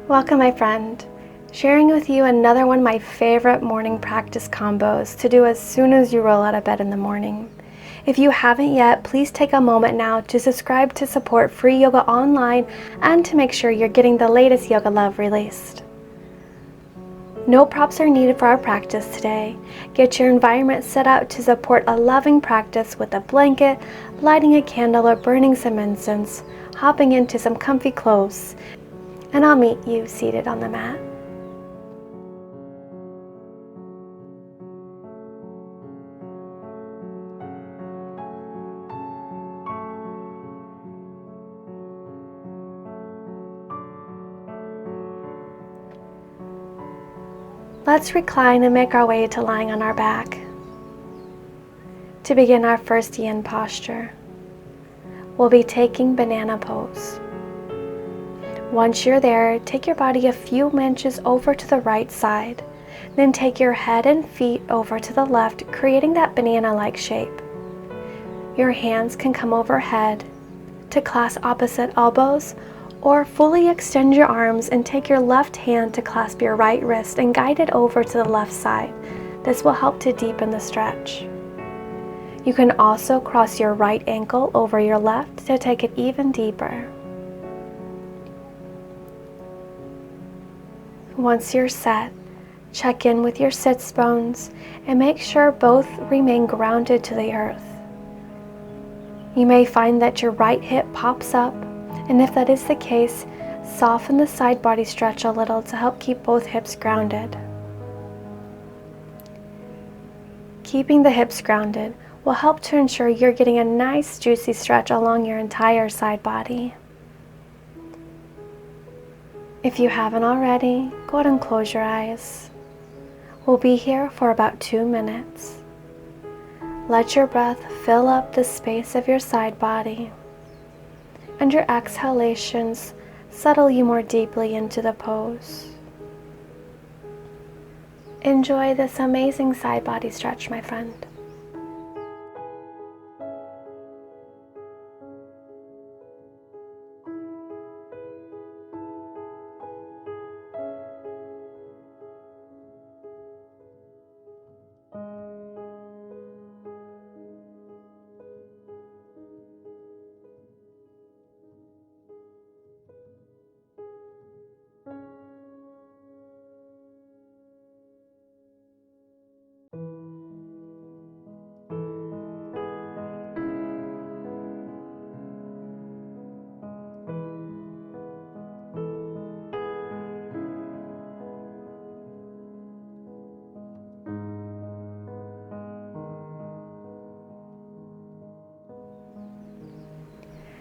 Welcome, my friend. Sharing with you another one of my favorite morning practice combos to do as soon as you roll out of bed in the morning. If you haven't yet, please take a moment now to subscribe to support free yoga online and to make sure you're getting the latest yoga love released. No props are needed for our practice today. Get your environment set up to support a loving practice with a blanket, lighting a candle or burning some incense, hopping into some comfy clothes, and I'll meet you seated on the mat. Let's recline and make our way to lying on our back. To begin our first yin posture, we'll be taking banana pose. Once you're there, take your body a few inches over to the right side. Then take your head and feet over to the left, creating that banana-like shape. Your hands can come overhead to clasp opposite elbows, or fully extend your arms and take your left hand to clasp your right wrist and guide it over to the left side. This will help to deepen the stretch. You can also cross your right ankle over your left to take it even deeper. Once you're set, check in with your sits bones and make sure both remain grounded to the earth. You may find that your right hip pops up, and if that is the case, soften the side body stretch a little to help keep both hips grounded. Keeping the hips grounded will help to ensure you're getting a nice juicy stretch along your entire side body. If you haven't already, go ahead and close your eyes. We'll be here for about 2 minutes. Let your breath fill up the space of your side body, and your exhalations settle you more deeply into the pose. Enjoy this amazing side body stretch, my friend.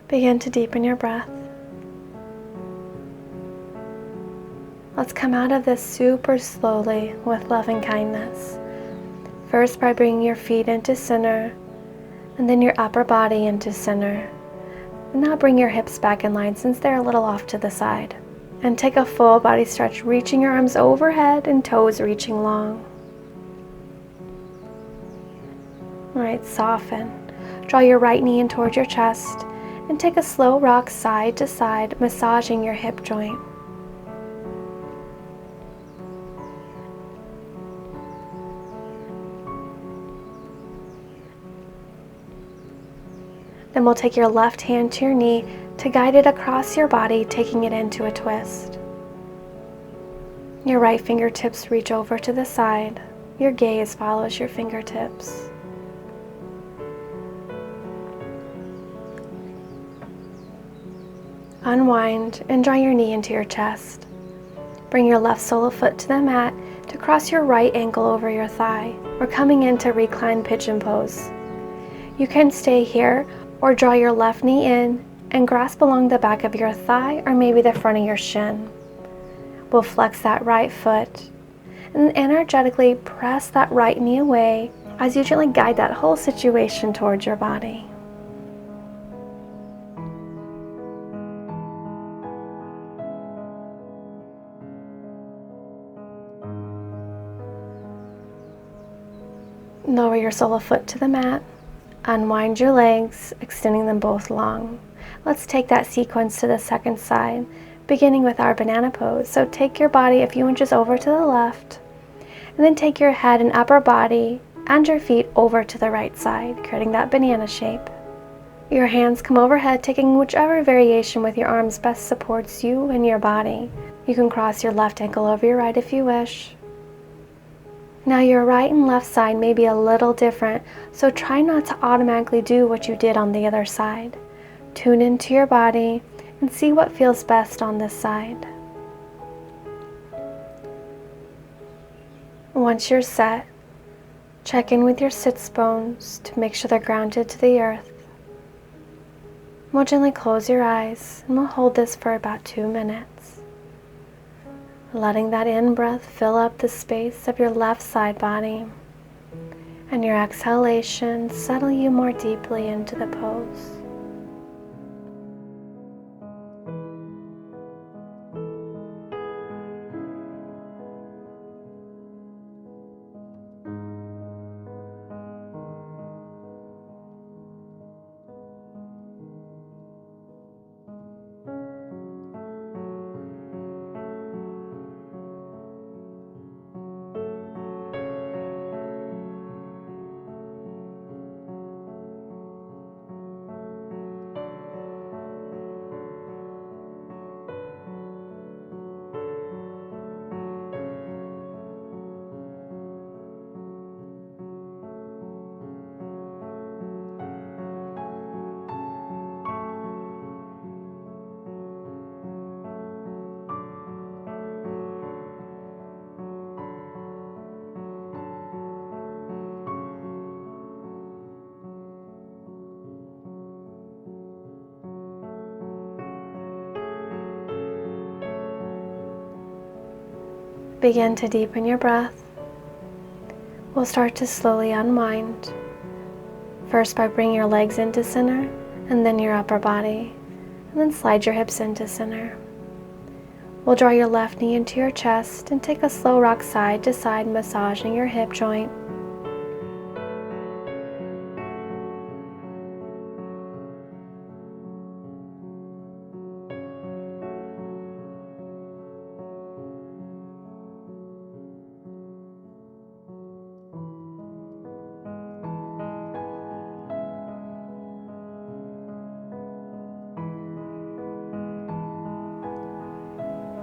Begin to deepen your breath. Let's come out of this super slowly with loving kindness. First by bringing your feet into center, and then your upper body into center. And now bring your hips back in line since they're a little off to the side. And take a full body stretch, reaching your arms overhead and toes reaching long. All right, soften. Draw your right knee in towards your chest, and take a slow rock side to side, massaging your hip joint. Then we'll take your left hand to your knee to guide it across your body, taking it into a twist. Your right fingertips reach over to the side. Your gaze follows your fingertips. Unwind and draw your knee into your chest. Bring your left sole of foot to the mat to cross your right ankle over your thigh. We're coming into reclined pigeon pose. You can stay here or draw your left knee in and grasp along the back of your thigh or maybe the front of your shin. We'll flex that right foot and energetically press that right knee away as you gently guide that whole situation towards your body. Lower your sole of foot to the mat. Unwind your legs, extending them both long. Let's take that sequence to the second side. beginning with our banana pose. So take your body a few inches over to the left, and then take your head and upper body and your feet over to the right side, creating that banana shape. Your hands come overhead, taking whichever variation with your arms best supports you and your body. You can cross your left ankle over your right if you wish. Now your right and left side may be a little different, so try not to automatically do what you did on the other side. Tune into your body and see what feels best on this side. Once you're set, check in with your sits bones to make sure they're grounded to the earth. We'll gently close your eyes and we'll hold this for about 2 minutes. Letting that in-breath fill up the space of your left side body, and your exhalation settle you more deeply into the pose. Begin to deepen your breath. We'll start to slowly unwind, first by bringing your legs into center, and then your upper body, and then slide your hips into center. We'll draw your left knee into your chest and take a slow rock side to side, massaging your hip joint.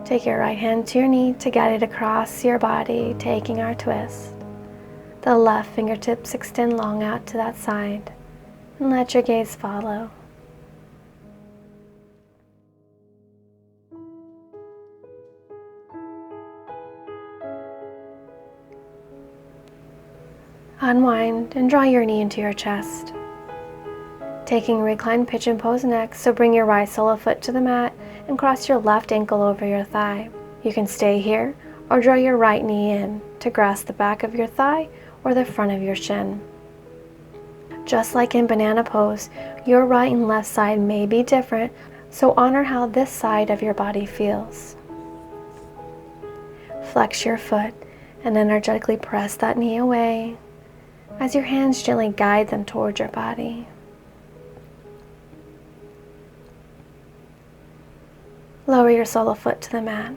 Take your right hand to your knee to guide it across your body, taking our twist. The left fingertips extend long out to that side, and let your gaze follow. Unwind and draw your knee into your chest. Taking reclined pigeon pose next, so bring your right sole of foot to the mat and cross your left ankle over your thigh. You can stay here or draw your right knee in to grasp the back of your thigh or the front of your shin. Just like in banana pose, your right and left side may be different, so honor how this side of your body feels. Flex your foot and energetically press that knee away as your hands gently guide them towards your body. Lower your sole of foot to the mat.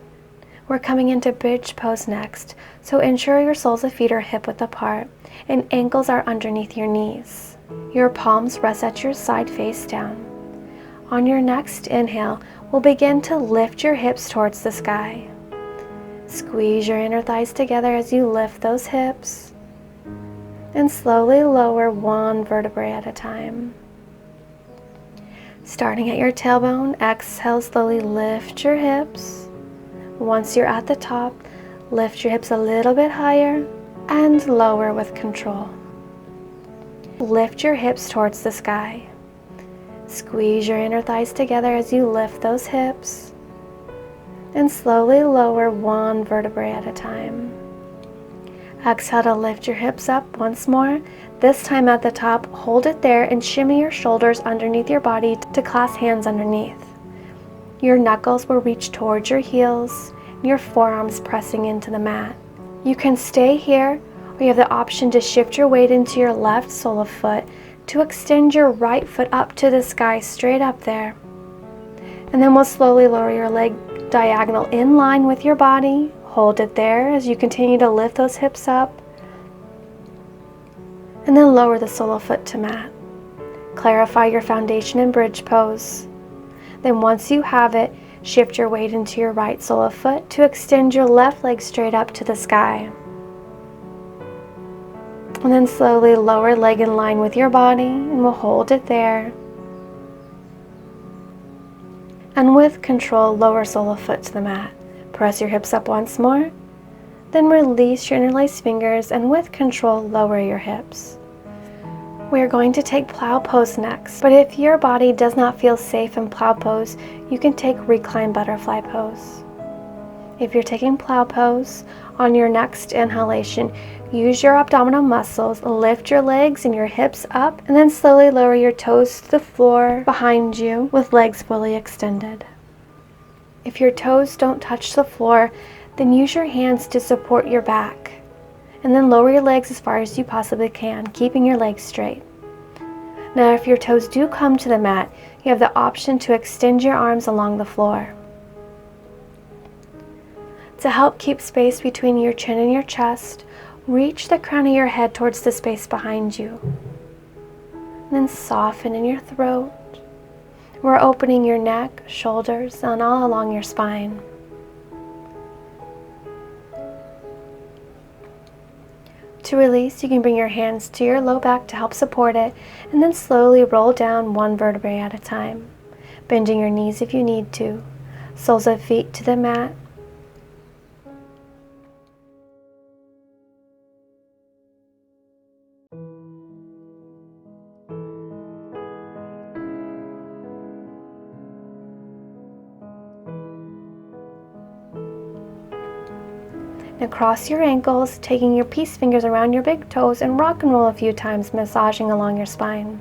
We're coming into bridge pose next, so ensure your soles of feet are hip width apart and ankles are underneath your knees. Your palms rest at your side face down. On your next inhale, we'll begin to lift your hips towards the sky. Squeeze your inner thighs together as you lift those hips, and slowly lower one vertebrae at a time. Starting at your tailbone, exhale, slowly lift your hips. Once you're at the top, lift your hips a little bit higher and lower with control. Lift your hips towards the sky. Squeeze your inner thighs together as you lift those hips, and slowly lower one vertebrae at a time. Exhale to lift your hips up once more. This time at the top, hold it there and shimmy your shoulders underneath your body to clasp hands underneath. Your knuckles will reach towards your heels, and your forearms pressing into the mat. You can stay here, or you have the option to shift your weight into your left sole of foot to extend your right foot up to the sky, straight up there. And then we'll slowly lower your leg Diagonal in line with your body. Hold it there as you continue to lift those hips up. And then lower the sole of foot to mat. Clarify your foundation in bridge pose. Then once you have it, shift your weight into your right sole of foot to extend your left leg straight up to the sky. And then slowly lower leg in line with your body, and we'll hold it there. And with control, lower sole of foot to the mat. Press your hips up once more. Then release your interlaced fingers, and with control, lower your hips. We are going to take Plow pose next, but if your body does not feel safe in Plow pose, you can take reclined butterfly pose. If you're taking Plow pose, on your next inhalation, use your abdominal muscles, lift your legs and your hips up, and then slowly lower your toes to the floor behind you with legs fully extended. If your toes don't touch the floor, then use your hands to support your back. And then lower your legs as far as you possibly can, keeping your legs straight. Now, if your toes do come to the mat, you have the option to extend your arms along the floor. To help keep space between your chin and your chest, reach the crown of your head towards the space behind you. And then soften in your throat. We're opening your neck, shoulders, and all along your spine. To release, you can bring your hands to your low back to help support it, and then slowly roll down one vertebrae at a time, bending your knees if you need to, soles of feet to the mat. Now cross your ankles, taking your peace fingers around your big toes, and rock and roll a few times, massaging along your spine.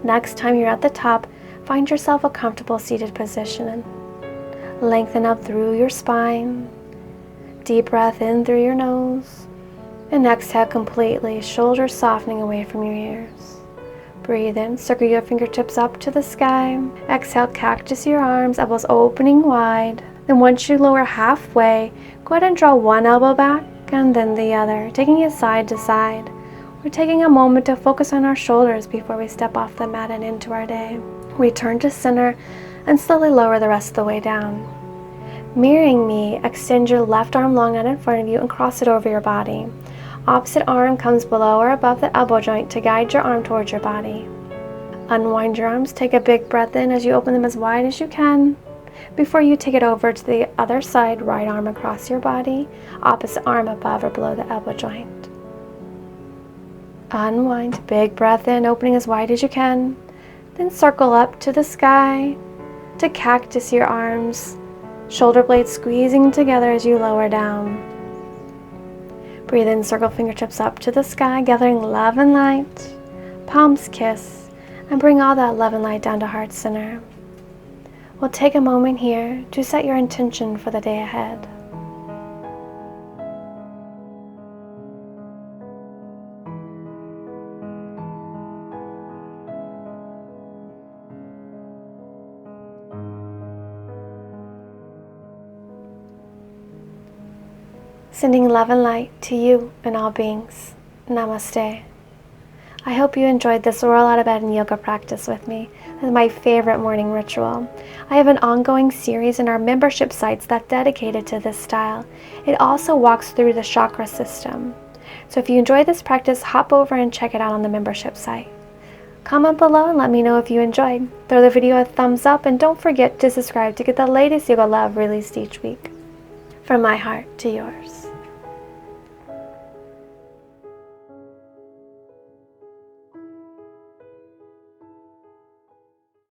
Next time you're at the top, find yourself a comfortable seated position. Lengthen up through your spine. Deep breath in through your nose. And exhale completely, shoulders softening away from your ears. Breathe in, circle your fingertips up to the sky. Exhale, cactus your arms, elbows opening wide. Then once you lower halfway, go ahead and draw one elbow back and then the other, taking it side to side. We're taking a moment to focus on our shoulders before we step off the mat and into our day. Return to center and slowly lower the rest of the way down. Mirroring me, extend your left arm long out in front of you and cross it over your body. Opposite arm comes below or above the elbow joint to guide your arm towards your body. Unwind your arms, take a big breath in as you open them as wide as you can. Before you take it over to the other side, right arm across your body, opposite arm above or below the elbow joint. Unwind, big breath in, opening as wide as you can. Then circle up to the sky to cactus your arms, shoulder blades squeezing together as you lower down. Breathe in, circle fingertips up to the sky, gathering love and light. Palms kiss, and bring all that love and light down to heart center. We'll take a moment here to set your intention for the day ahead. Sending love and light to you and all beings. Namaste. I hope you enjoyed this roll out of bed and yoga practice with me. It's my favorite morning ritual. I have an ongoing series in our membership sites that's dedicated to this style. It also walks through the chakra system. So if you enjoy this practice, hop over and check it out on the membership site. Comment below and let me know if you enjoyed. Throw the video a thumbs up and don't forget to subscribe to get the latest yoga love released each week. From my heart to yours.